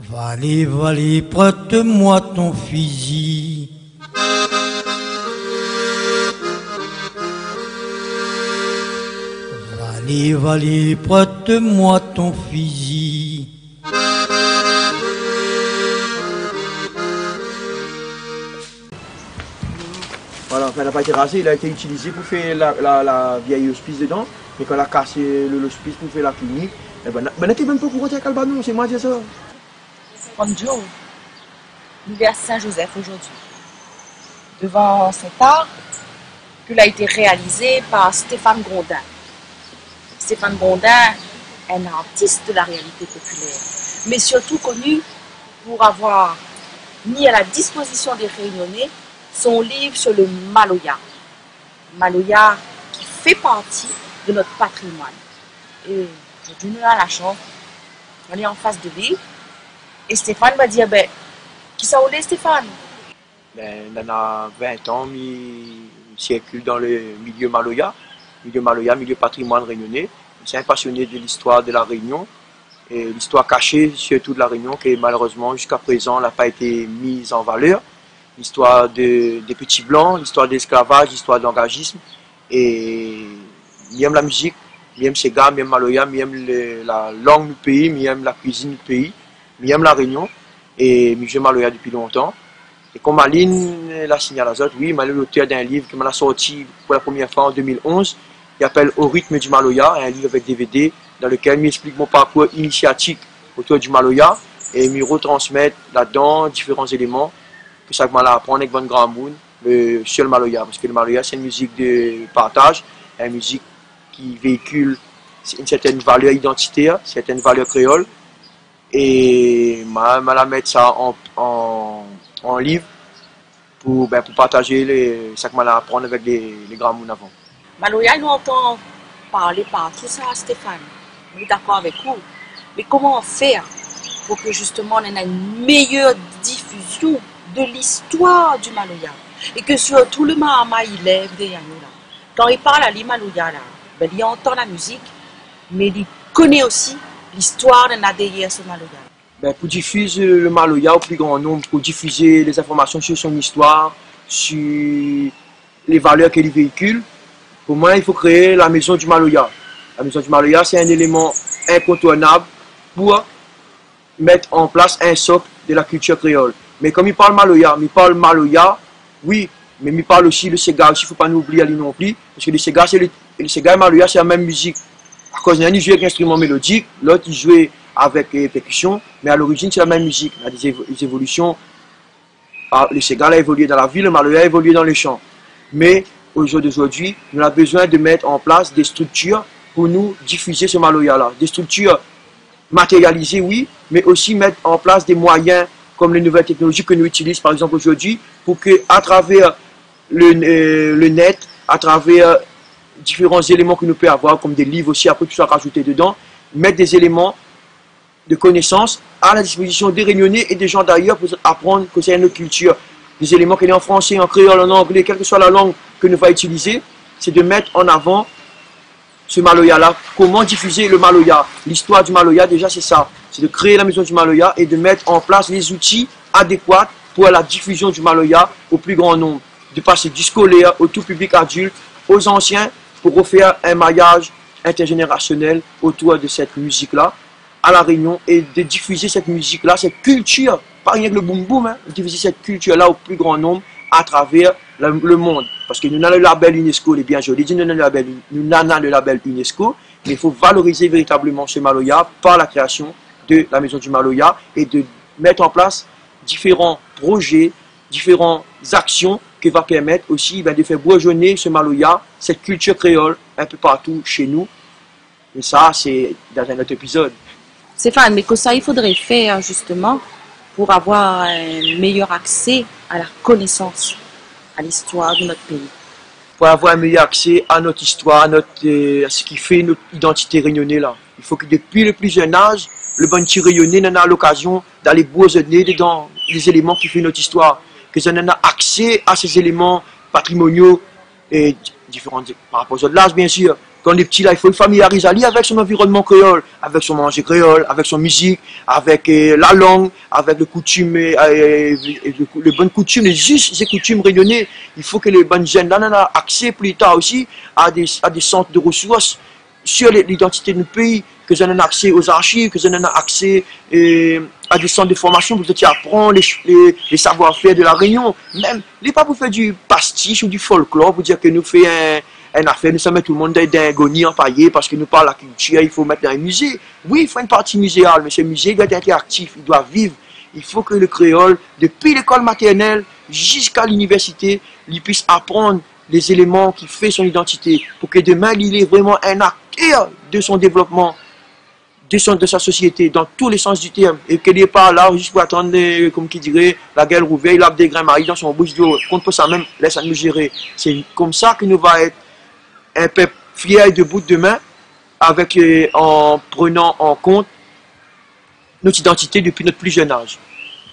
Valé, valé, prête-moi ton fusil. Valé, valé, prête-moi ton fusil. Voilà, enfin, elle n'a pas été rasée, il a été utilisé pour faire la vieille hospice dedans, mais quand elle a cassé l'hospice pour faire la clinique, eh ben, n'était même pas pour rentrer avec Albanon, c'est moi qui dis ça. Bonjour, nous sommes à Saint-Joseph aujourd'hui, devant cet art qui a été réalisé par Stéphane Grondin. Stéphane Grondin est un artiste de la réalité populaire, mais surtout connu pour avoir mis à la disposition des Réunionnais son livre sur le Maloya. Maloya qui fait partie de notre patrimoine. Et aujourd'hui, nous avons la chance, on est en face de lui. Et Stéphane va dire, ben, qui ça voulait Stéphane? Ben, il a 20 ans, il circule dans le milieu Maloya, milieu patrimoine réunionnais. C'est un passionné de l'histoire de la Réunion et l'histoire cachée surtout de la Réunion qui malheureusement jusqu'à présent n'a pas été mise en valeur. L'histoire des petits blancs, l'histoire de l'esclavage, l'histoire de l'engagisme. Et il aime la musique, il aime ses gars, il aime Maloya, il aime la langue du pays, il aime la cuisine du pays, il aime la Réunion. Et il joue Maloya depuis longtemps. Et comme Aline l'a signalé à Azot, oui, il est l'auteur d'un livre qui m'a sorti pour la première fois en 2011. Il s'appelle Au rythme du Maloya, un livre avec DVD dans lequel il explique mon parcours initiatique autour du Maloya et il retransmet là-dedans différents éléments que ça m'a apprendre avec Van Grand Moon sur le Maloya. Parce que le Maloya, c'est une musique de partage, une musique qui véhicule une certaine valeur identitaire, une certaine valeur créole. Et je vais mettre ça en livre pour partager ça que je vais apprendre avec les grands moons avant. Maloya, nous entend parler par tout ça à Stéphane. On est d'accord avec vous. Mais comment faire pour que justement on ait une meilleure diffusion de l'histoire du Maloya? Et que surtout le Mahama il lève derrière nous là. Quand il parle à l'Imaloya là, ben, il entend la musique, mais il connaît aussi l'histoire de derrière ce Maloya. Ben, pour diffuser le Maloya au plus grand nombre, pour diffuser les informations sur son histoire, sur les valeurs qu'il véhicule, pour moi, il faut créer la maison du Maloya. La maison du Maloya, c'est un élément incontournable pour mettre en place un socle de la culture créole. Mais comme il parle Maloya, oui, mais il parle aussi le Sega, aussi, il ne faut pas nous oublier non plus, parce que le Sega et Maloya, c'est la même musique. À cause d'un, il joue avec un instrument mélodique, l'autre, il joue avec les percussions, mais à l'origine, c'est la même musique. Il y a des évolutions. Le Sega a évolué dans la ville, le Maloya a évolué dans les champs. Mais au jour d'aujourd'hui, nous avons besoin de mettre en place des structures pour nous diffuser ce Maloya-là. Des structures matérialisées, oui, mais aussi mettre en place des moyens comme les nouvelles technologies que nous utilisons, par exemple, aujourd'hui, pour qu'à travers le net, à travers différents éléments que nous pouvons avoir, comme des livres aussi, après tout ça rajouté dedans, mettre des éléments de connaissances à la disposition des Réunionnais et des gens d'ailleurs pour apprendre que c'est une autre culture. Des éléments qui sont en français, en créole, en anglais, quelle que soit la langue que nous va utiliser, c'est de mettre en avant ce Maloya-là. Comment diffuser le Maloya? L'histoire du Maloya, déjà, c'est ça. C'est de créer la maison du Maloya et de mettre en place les outils adéquats pour la diffusion du Maloya au plus grand nombre. De passer du scolaire au tout public adulte, aux anciens, pour refaire un maillage intergénérationnel autour de cette musique-là, à La Réunion, et de diffuser cette musique-là, cette culture, pas rien que le boom boom, hein, diffuser cette culture-là au plus grand nombre à travers le monde. Parce que nous avons le label UNESCO, il est bien joli, nous avons le label UNESCO, mais il faut valoriser véritablement ce Maloya par la création de la maison du Maloya et de mettre en place différents projets, différentes actions qui vont permettre aussi de faire bourgeonner ce Maloya, cette culture créole un peu partout chez nous. Et ça, c'est dans un autre épisode. Stéphane, mais que ça, il faudrait faire justement pour avoir un meilleur accès à la connaissance, à l'histoire de notre pays. Pour avoir un meilleur accès à notre histoire, à ce qui fait notre identité réunionnaise là. Il faut que depuis le plus jeune âge, le bon petit réunionnais a l'occasion d'aller bourgeonner dans les éléments qui font notre histoire. Que ça a accès à ces éléments patrimoniaux et différents par rapport aux autres l'âge bien sûr, quand les petits là, il faut le familiariser avec son environnement créole, avec son manger créole, avec son musique, avec la langue, avec les coutumes, les bonnes coutumes, les us et coutumes réunionnais. Il faut que les bonnes jeunes là, aient accès plus tard aussi à des centres de ressources sur l'identité de notre pays, que j'en ai accès aux archives, que j'en ai accès à des centres de formation pour que apprendre les savoir-faire de la Réunion. Même, il n'est pas pour faire du pastiche ou du folklore, pour dire que nous faisons une affaire, nous sommes tout le monde d'un goni empaillé parce que nous parlons de la culture, il faut mettre dans un musée. Oui, il faut une partie muséale, mais ce musée doit être interactif, il doit vivre. Il faut que le créole, depuis l'école maternelle jusqu'à l'université, il puisse apprendre les éléments qui font son identité, pour que demain, il est vraiment un acteur de son développement, de sa société, dans tous les sens du terme, et qu'il n'est pas là juste pour attendre, comme qui dirait, la gueule rouverte, il a des grains maris dans son bouche d'eau, contre ça même, laisse nous gérer. C'est comme ça que nous va être un peuple fier et debout demain, en prenant en compte notre identité depuis notre plus jeune âge.